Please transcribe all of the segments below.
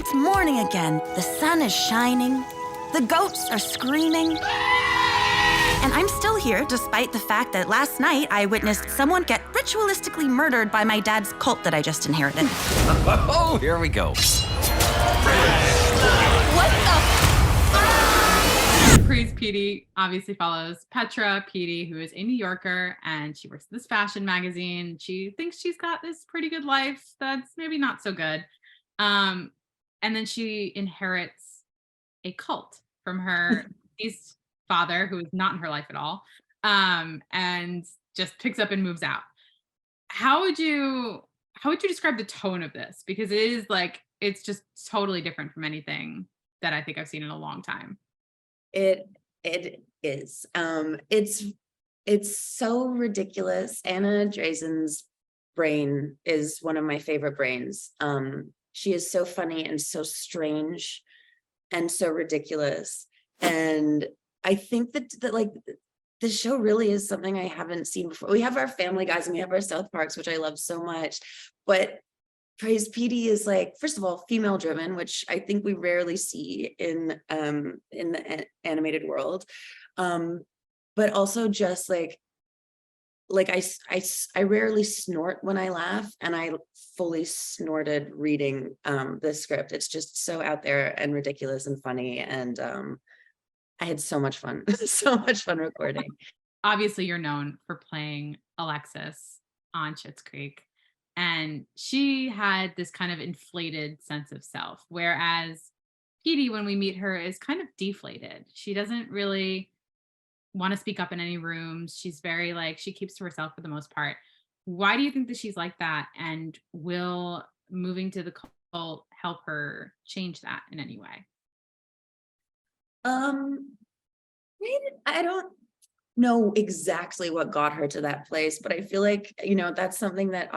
It's morning again. The sun is shining. The goats are screaming. And I'm still here despite the fact that last night I witnessed someone get ritualistically murdered by my dad's cult that I just inherited. Oh, here we go. What the? Praise Petey obviously follows Petra Petey, who is a New Yorker, and she works at this fashion magazine. She thinks she's got this pretty good life that's maybe not so good. And then she inherits a cult from her deceased father, who is not in her life at all, and just picks up and moves out. How would you describe the tone of this? Because it is like, it's just totally different from anything that I think I've seen in a long time. It is. It's so ridiculous. Anna Drazen's brain is one of my favorite brains. She is so funny and so strange and so ridiculous. And I think that like the show really is something I haven't seen before. We have our Family Guys and we have our South Parks, which I love so much, but Praise Petey is like, first of all, female driven, which I think we rarely see in the animated world. But also just like I rarely snort when I laugh, and I fully snorted reading the script. It's just so out there and ridiculous and funny, and I had so much fun, so much fun recording. Obviously, you're known for playing Alexis on Schitt's Creek, and she had this kind of inflated sense of self, whereas Petey, when we meet her, is kind of deflated. She doesn't really want to speak up in any rooms. She's very like, she keeps to herself for the most part. Why do you think that she's like that? And will moving to the cult help her change that in any way? I don't know exactly what got her to that place, but I feel like, that's something that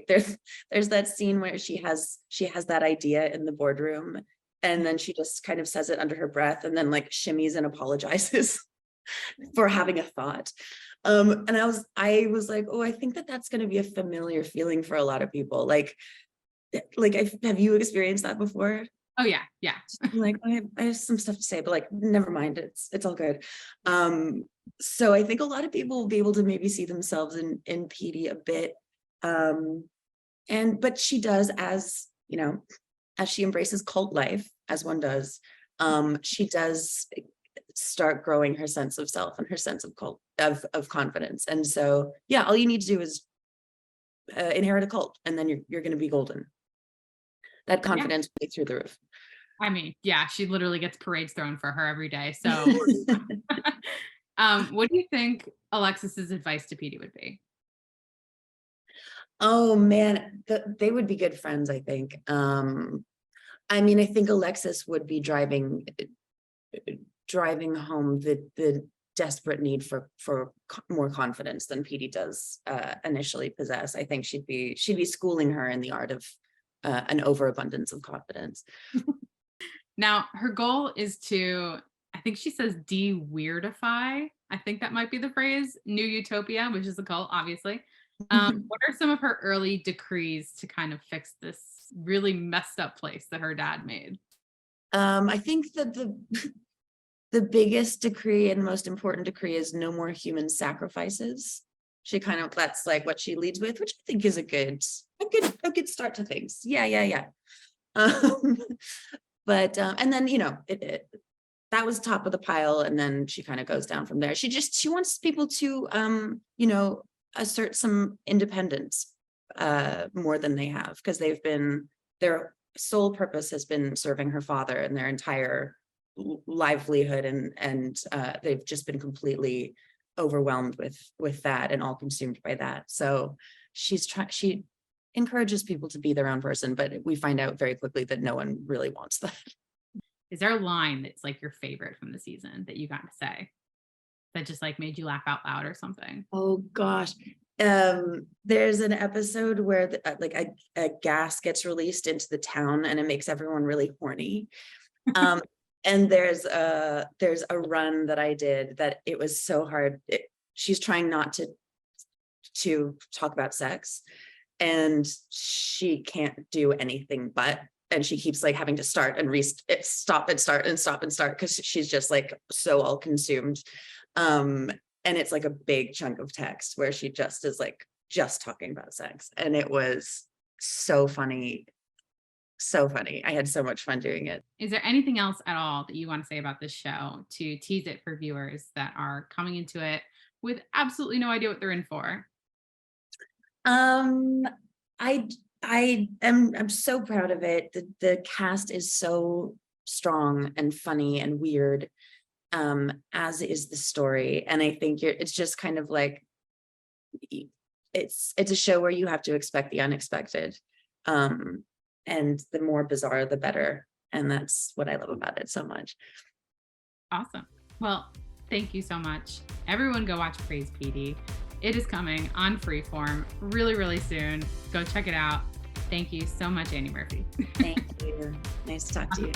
there's that scene where she has that idea in the boardroom, and then she just kind of says it under her breath and then like shimmies and apologizes for having a thought. And I was like, oh, I think that's going to be a familiar feeling for a lot of people. Like have you experienced that before? Oh yeah. Yeah. Like, I have some stuff to say, but like, never mind. It's all good. So I think a lot of people will be able to maybe see themselves in Petey a bit. But she does, as she embraces cult life, as one does, she does start growing her sense of self and her sense of confidence. And so, yeah, all you need to do is inherit a cult, and then you're going to be golden. That confidence will be through the roof. I mean, yeah, she literally gets parades thrown for her every day. So what do you think Alexis's advice to Petey would be? Oh man, they would be good friends, I think. I mean, I think Alexis would be driving home the desperate need for more confidence than Petey does initially possess. I think she'd be schooling her in the art of an overabundance of confidence. Now, her goal is to, I think she says, de-weirdify. I think that might be the phrase, New Utopia, which is a cult, obviously. What are some of her early decrees to kind of fix this really messed up place that her dad made? I think that the biggest decree and most important decree is no more human sacrifices. That's like what she leads with, which I think is a good start to things. Yeah. But and then that was top of the pile, and then she kind of goes down from there. She wants people to assert some independence more than they have, because their sole purpose has been serving her father and their entire livelihood, and they've just been completely overwhelmed with that and all consumed by that. So she encourages people to be their own person, but we find out very quickly that no one really wants that. Is there a line that's like your favorite from the season that you got to say that just like made you laugh out loud or something? Oh gosh. There's an episode where a gas gets released into the town and it makes everyone really horny. And there's a run that I did that it was so hard. She's trying not to talk about sex, and she can't do anything but and she keeps like having to start and stop and start and stop and start because she's just like so all consumed. And it's like a big chunk of text where she just is like just talking about sex, and it was so funny. So funny. I had so much fun doing it. Is there anything else at all that you want to say about this show to tease it for viewers that are coming into it with absolutely no idea what they're in for? I'm so proud of it. The cast is so strong and funny and weird, as is the story. And I think it's just kind of like, it's a show where you have to expect the unexpected. And the more bizarre, the better. And that's what I love about it so much. Awesome. Well, thank you so much. Everyone go watch Praise Petey. It is coming on Freeform really, really soon. Go check it out. Thank you so much, Annie Murphy. Thank you. Nice to talk to you.